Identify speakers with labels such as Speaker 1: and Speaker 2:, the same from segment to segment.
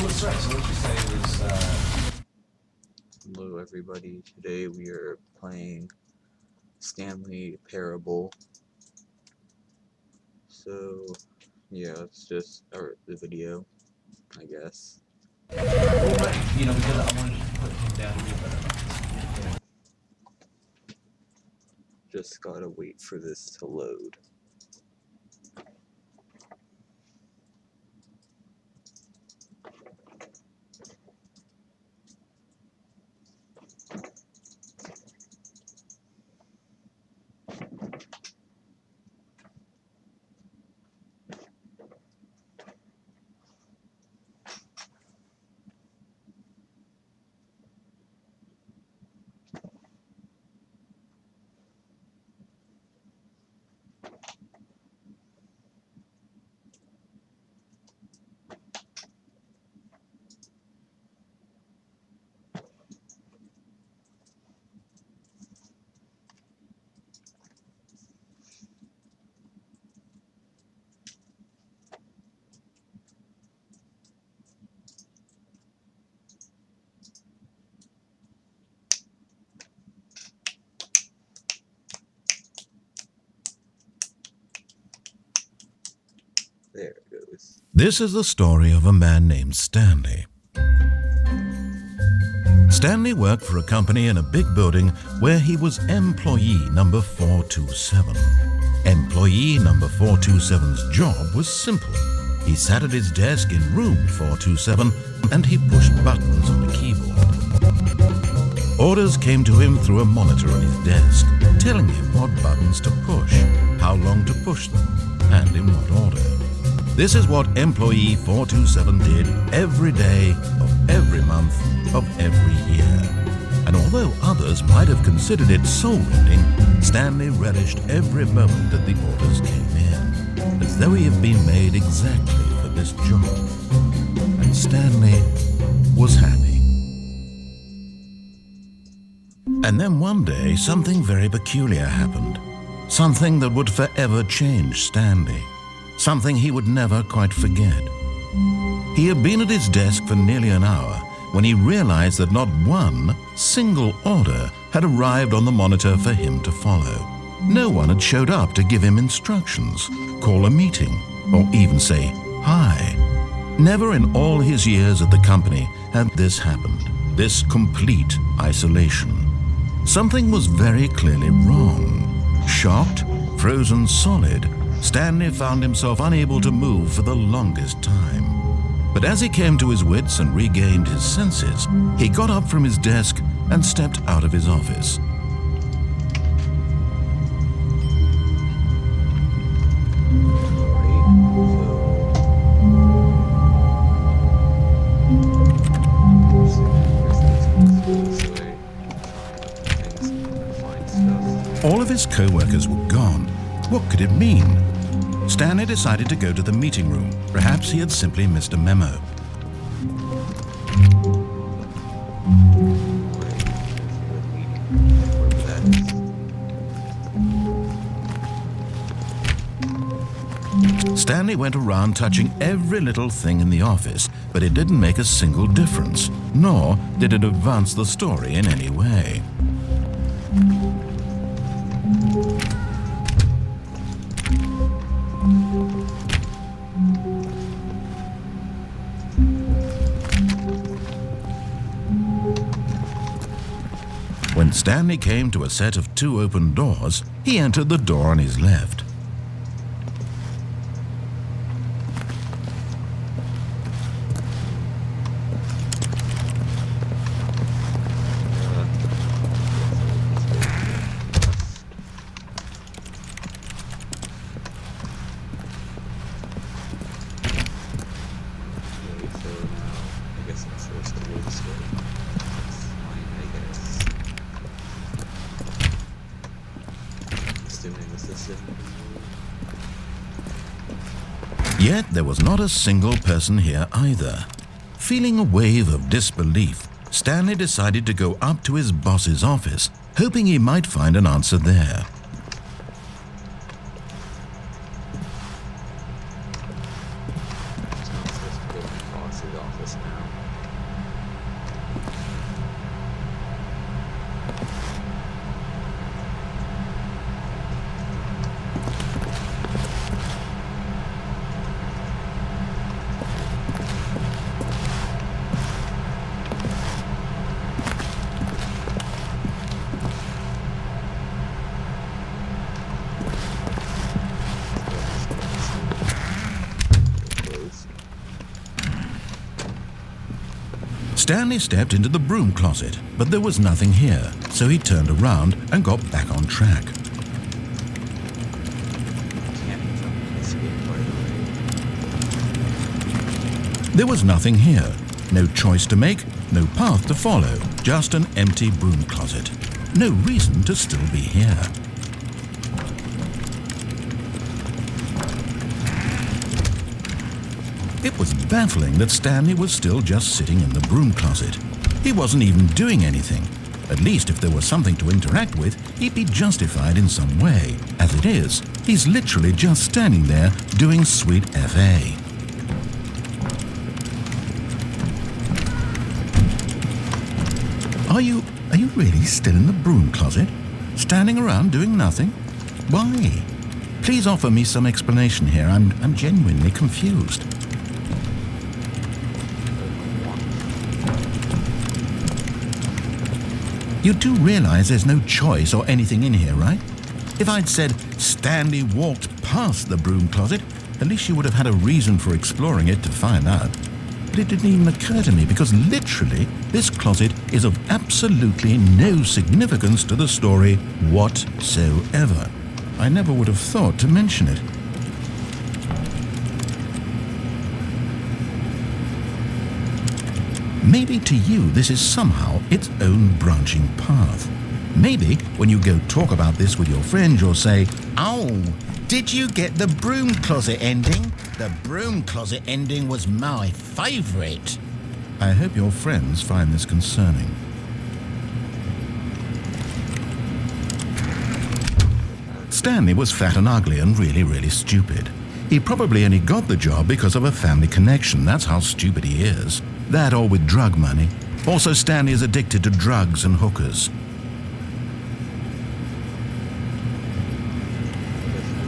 Speaker 1: that's right. So what you say is,
Speaker 2: Hello everybody, today we are playing Stanley Parable. So, yeah, let's just start the video, I guess.
Speaker 1: well, right, you know, because I wanted to put him down a little better.
Speaker 2: Just gotta wait for this to load. There it goes.
Speaker 3: This is the story of a man named Stanley. Stanley worked for a company in a big building where he was employee number 427. Employee number 427's job was simple. He sat at his desk in room 427 and he pushed buttons on a keyboard. Orders came to him through a monitor on his desk, telling him what buttons to push, how long to push them, and in what order. This is what employee 427 did every day of every month of every year. And although others might have considered it soul-rending, Stanley relished every moment that the orders came in, as though he had been made exactly for this job. And Stanley was happy. And then one day, something very peculiar happened. Something that would forever change Stanley. Something he would never quite forget. He had been at his desk for nearly an hour when he realized that not one single order had arrived on the monitor for him to follow. No one had showed up to give him instructions, call a meeting, or even say hi. Never in all his years at the company had this happened, this complete isolation. Something was very clearly wrong. Shocked, frozen solid, Stanley found himself unable to move for the longest time. But as he came to his wits and regained his senses, he got up from his desk and stepped out of his office. All of his co-workers were gone. What could it mean? Stanley decided to go to the meeting room. Perhaps he had simply missed a memo. Stanley went around touching every little thing in the office, but it didn't make a single difference, nor did it advance the story in any way. When Stanley came to a set of 2 open doors, he entered the door on his left. Yet there was not a single person here either. Feeling a wave of disbelief, Stanley decided to go up to his boss's office, hoping he might find an answer there.
Speaker 2: boss's office now.
Speaker 3: Stanley stepped into the broom closet, but there was nothing here, so he turned around and got back on track. There was nothing here. No choice to make, no path to follow, just an empty broom closet. No reason to still be here. It was baffling that Stanley was still just sitting in the broom closet. He wasn't even doing anything. At least if there was something to interact with, he'd be justified in some way. As it is, he's literally just standing there doing sweet FA. Are you really still in the broom closet? Standing around doing nothing? Why? Please offer me some explanation here. I'm genuinely confused. You do realize there's no choice or anything in here, right? If I'd said Stanley walked past the broom closet, at least you would have had a reason for exploring it to find out. But it didn't even occur to me because literally this closet is of absolutely no significance to the story whatsoever. I never would have thought to mention it. Maybe to you this is somehow its own branching path. Maybe when you go talk about this with your friends you'll say, "Oh, did you get the broom closet ending? The broom closet ending was my favourite." I hope your friends find this concerning. Stanley was fat and ugly and really stupid. He probably only got the job because of a family connection. That's how stupid he is. That or with drug money. Also, Stanley is addicted to drugs and hookers.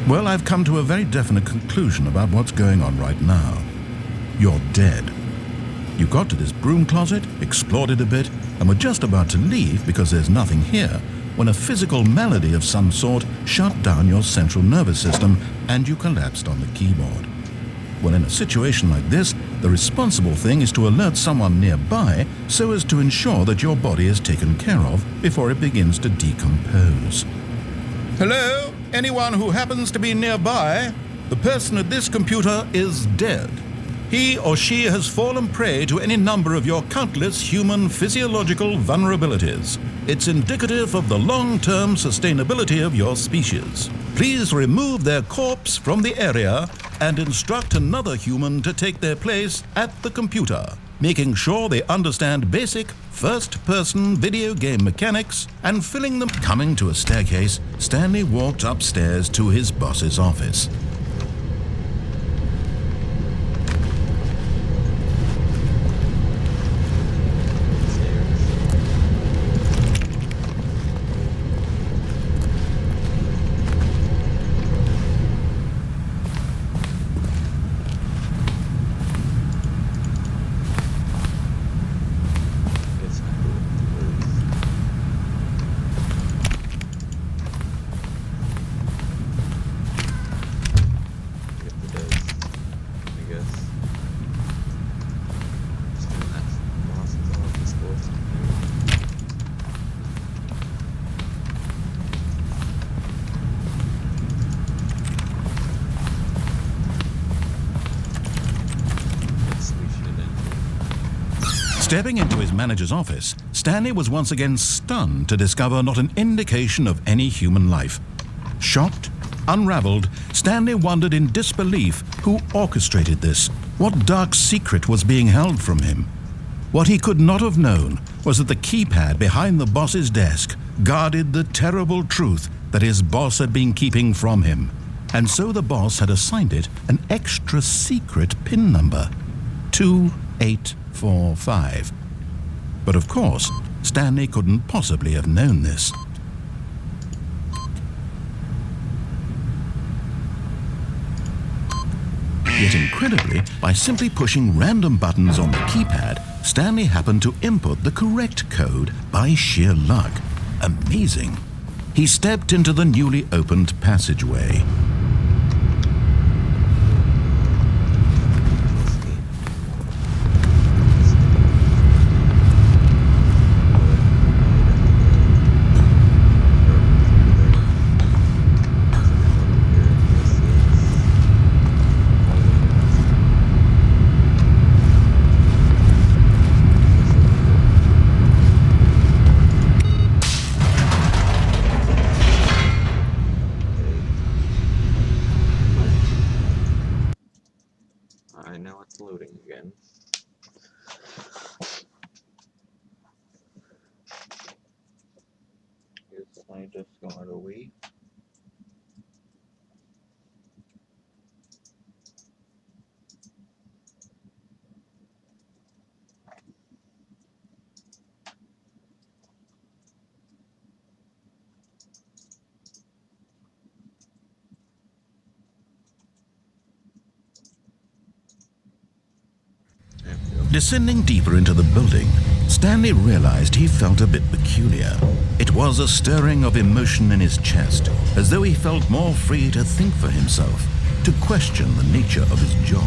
Speaker 3: Well, I've come to a very definite conclusion about what's going on right now. You're dead. You got to this broom closet, explored it a bit, and were just about to leave because there's nothing here when a physical malady of some sort shut down your central nervous system and you collapsed on the keyboard. Well, in a situation like this, the responsible thing is to alert someone nearby so as to ensure that your body is taken care of before it begins to decompose. Hello? Anyone who happens to be nearby? The person at this computer is dead. He or she has fallen prey to any number of your countless human physiological vulnerabilities. It's indicative of the long-term sustainability of your species. Please remove their corpse from the area and instruct another human to take their place at the computer, making sure they understand basic first-person video game mechanics and filling them. Coming to a staircase, Stanley walked upstairs to his boss's office. Stepping into his manager's office, Stanley was once again stunned to discover not an indication of any human life. Shocked, unraveled, Stanley wondered in disbelief who orchestrated this. What dark secret was being held from him? What he could not have known was that the keypad behind the boss's desk guarded the terrible truth that his boss had been keeping from him. And so the boss had assigned it an extra secret PIN number. 2 845. But of course, Stanley couldn't possibly have known this. Yet incredibly, by simply pushing random buttons on the keypad, Stanley happened to input the correct code by sheer luck. Amazing. He stepped into the newly opened passageway.
Speaker 2: Alright, now it's loading again. Guess I just gotta wait.
Speaker 3: Descending deeper into the building, Stanley realized he felt a bit peculiar. It was a stirring of emotion in his chest, as though he felt more free to think for himself, to question the nature of his job.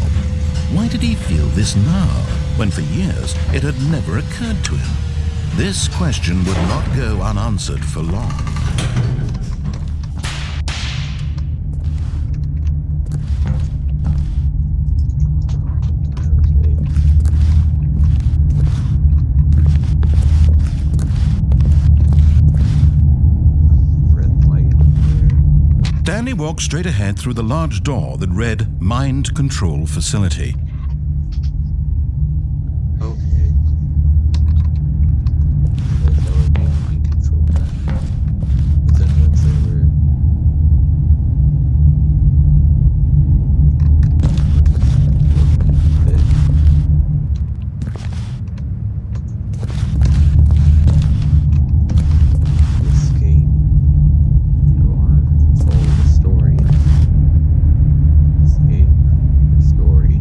Speaker 3: Why did he feel this now, when for years it had never occurred to him? This question would not go unanswered for long. Stanley walked straight ahead through the large door that read Mind Control Facility.
Speaker 2: Okay. Guess that would be mind control then. Then what's over? Escape. Go on. Follow the story. Escape. The story.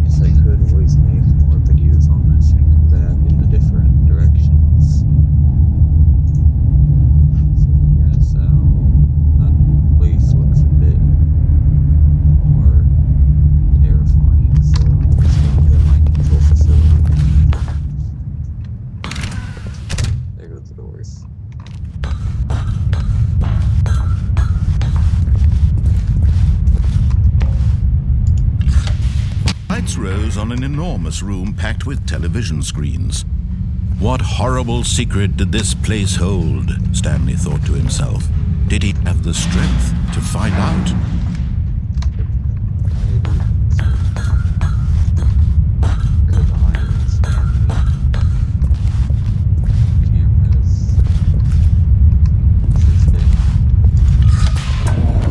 Speaker 2: Guess I could always make more videos on this and come back in the different directions. So I guess that place looks a bit more terrifying, so I'm just gonna go my control facility. There go the doors.
Speaker 3: Lights rose on an enormous room packed with television screens. What horrible secret did this place hold? Stanley thought to himself. Did he have the strength to find out?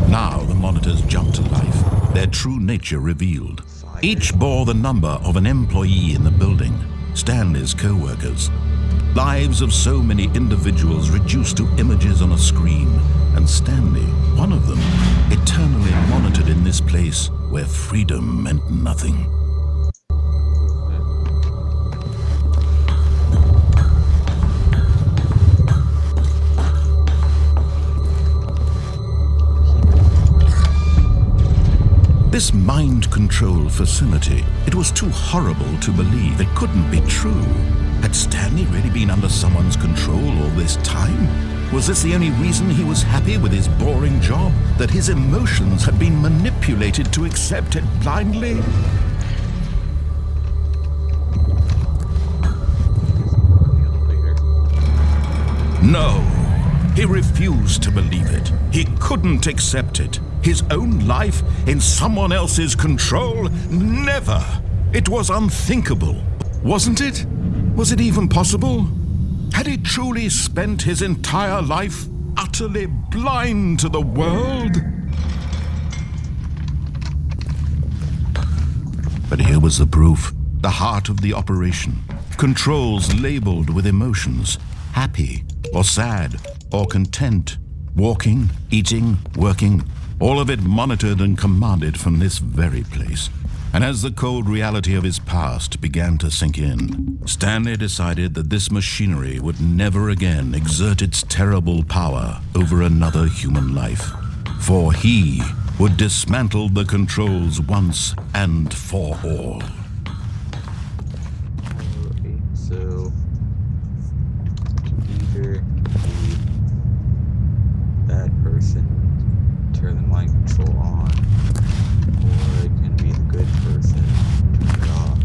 Speaker 3: Now the monitors jumped to life, their true nature revealed. Each bore the number of an employee in the building, Stanley's co-workers. Lives of so many individuals reduced to images on a screen, and Stanley, one of them, eternally monitored in this place where freedom meant nothing. This mind control facility, it was too horrible to believe. It couldn't be true. Had Stanley really been under someone's control all this time? Was this the only reason he was happy with his boring job? That his emotions had been manipulated to accept it blindly? No, he refused to believe it. He couldn't accept it. His own life in someone else's control? Never! It was unthinkable. Wasn't it? Was it even possible? Had he truly spent his entire life utterly blind to the world? Here was the proof, the heart of the operation. Controls labeled with emotions, happy or sad or content, walking, eating, working, all of it monitored and commanded from this very place. And as the cold reality of his past began to sink in, Stanley decided that this machinery would never again exert its terrible power over another human life. For he would dismantle the controls once and for all.
Speaker 2: Okay, so either the bad person turn the mind control on, or it can be the good person turn it off.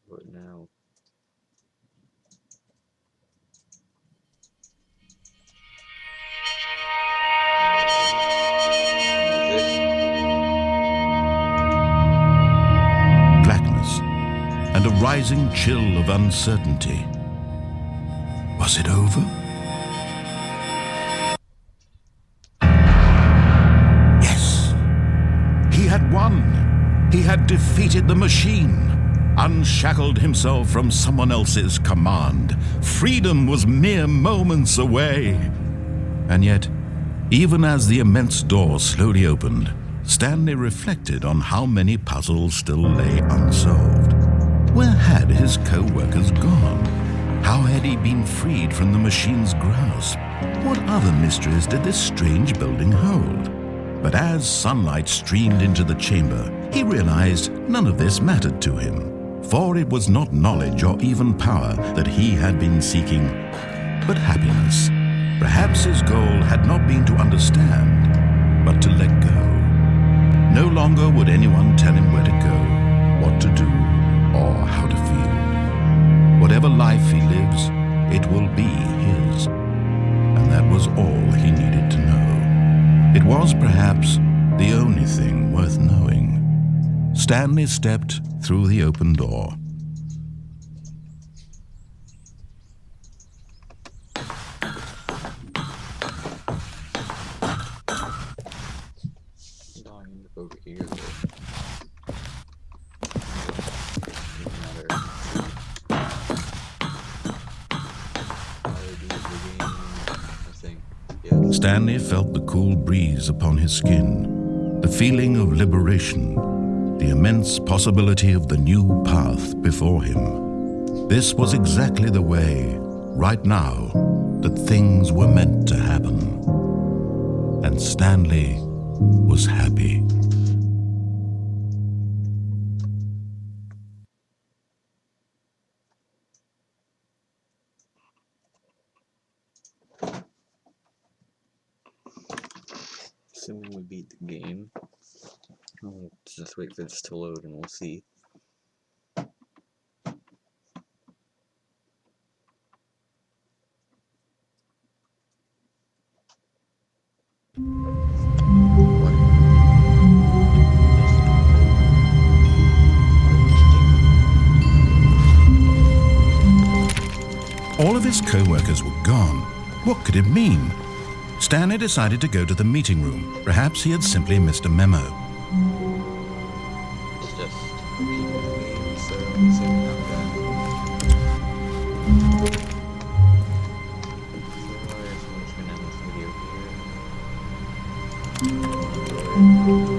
Speaker 2: What now?
Speaker 3: Blackness and a rising chill of uncertainty. Was it over? Yes. He had won. He had defeated the machine, unshackled himself from someone else's command. Freedom was mere moments away. And yet, even as the immense door slowly opened, Stanley reflected on how many puzzles still lay unsolved. Where had his co-workers gone? How had he been freed from the machine's grasp? What other mysteries did this strange building hold? But as sunlight streamed into the chamber, he realized none of this mattered to him. For it was not knowledge or even power that he had been seeking, but happiness. Perhaps his goal had not been to understand, but to let go. No longer would anyone tell him where to go, what to do, or how to feel. Whatever life he lives, it will be his. And that was all he needed to know. It was perhaps the only thing worth knowing. Stanley stepped through the open door.
Speaker 2: Dying over here though.
Speaker 3: Stanley felt the cool breeze upon his skin, the feeling of liberation, the immense possibility of the new path before him. This was exactly the way, right now, that things were meant to happen. And Stanley was happy.
Speaker 2: Assuming we beat the game. I'll just wait for this to load and we'll see.
Speaker 3: All of his co-workers were gone. What could it mean? Stanley decided to go to the meeting room. Perhaps he had simply missed a memo.
Speaker 2: It's just repeating the game, so we're not that. So I'm just gonna end this video here.